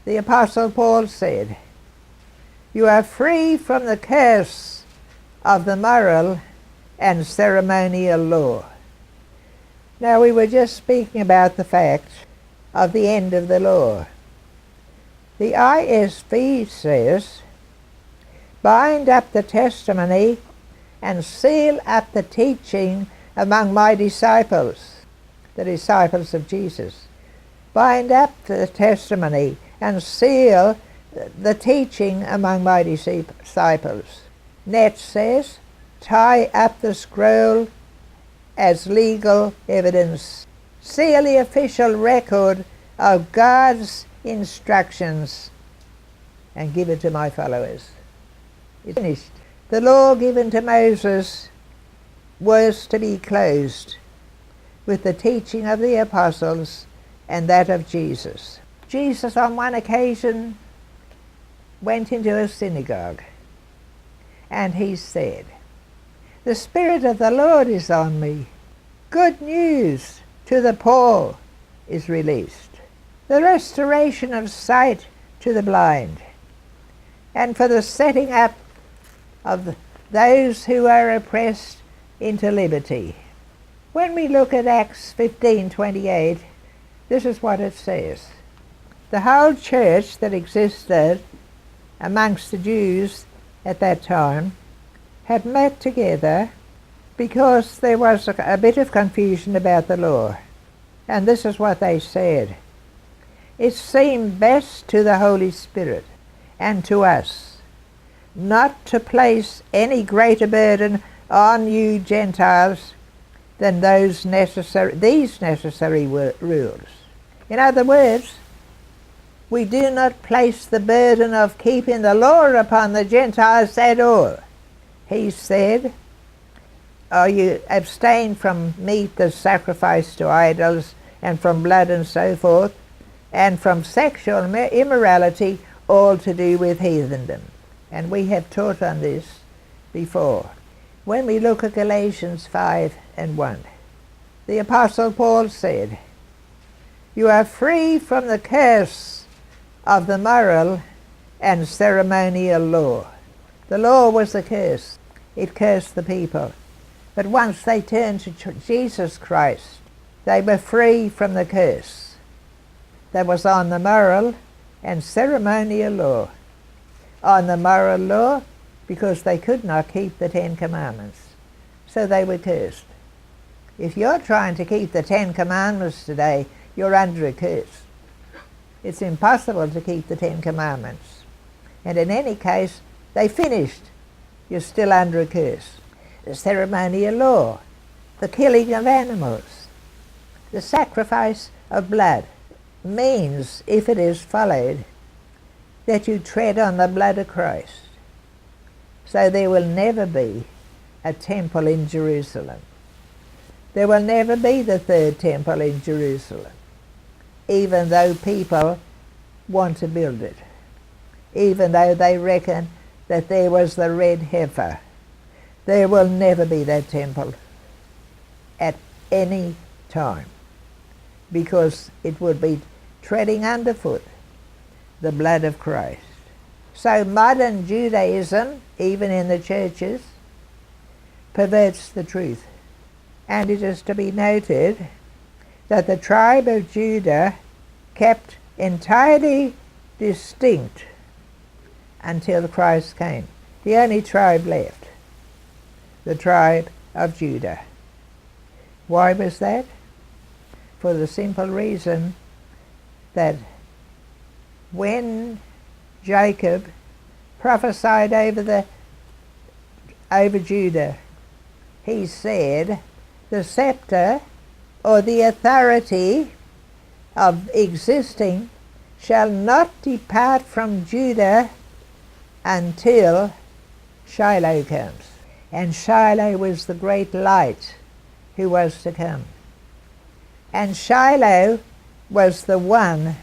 The Apostle Paul said, "You are free from the curse of the moral and ceremonial law." Now, we were just speaking about the fact of the end of the law. The ISV says, "Bind up the testimony and seal up the teaching among my disciples," the disciples of Jesus. Bind up the testimony and seal the teaching among my disciples. Net says, "Tie up the scroll as legal evidence. Seal the official record of God's instructions and give it to my followers." It's finished. The law given to Moses was to be closed with the teaching of the apostles and that of Jesus. Jesus on one occasion went into a synagogue and he said, "The Spirit of the Lord is on me. Good news to the poor is released. The restoration of sight to the blind, and for the setting up of those who are oppressed into liberty." When we look at Acts 15:28, this is what it says. The whole church that existed amongst the Jews at that time had met together because there was a bit of confusion about the law. And this is what they said. "It seemed best to the Holy Spirit and to us not to place any greater burden on you Gentiles than these necessary rules." In other words, we do not place the burden of keeping the law upon the Gentiles at all. He said, you abstain from meat that's sacrificed to idols, and from blood and so forth, and from sexual immorality, all to do with heathendom. And we have taught on this before. When we look at Galatians 5:1, the Apostle Paul said, "You are free from the curse of the moral and ceremonial law." The law was the curse. It cursed the people. But once they turned to Jesus Christ, they were free from the curse that was on the moral and ceremonial law. On the moral law, because they could not keep the 10 Commandments. So they were cursed. If you're trying to keep the 10 Commandments today, you're under a curse. It's impossible to keep the 10 Commandments. And in any case, they finished. You're still under a curse. The ceremonial law, the killing of animals, the sacrifice of blood, means, if it is followed, that you tread on the blood of Christ. So there will never be a temple in Jerusalem. There will never be the third temple in Jerusalem, even though people want to build it, even though they reckon that there was the red heifer. There will never be that temple at any time, because it would be treading underfoot the blood of Christ. So modern Judaism, even in the churches, perverts the truth. And it is to be noted that the tribe of Judah kept entirely distinct until Christ came. The only tribe left, the tribe of Judah. Why was that? For the simple reason that when Jacob prophesied over Judah, he said, the scepter or the authority of existing shall not depart from Judah until Shiloh comes. And Shiloh was the great light who was to come. And Shiloh was the one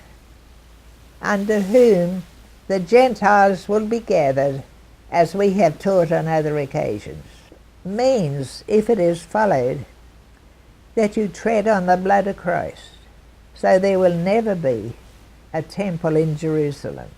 under whom the Gentiles will be gathered, as we have taught on other occasions. Means, if it is followed, that you tread on the blood of Christ. So there will never be a temple in Jerusalem.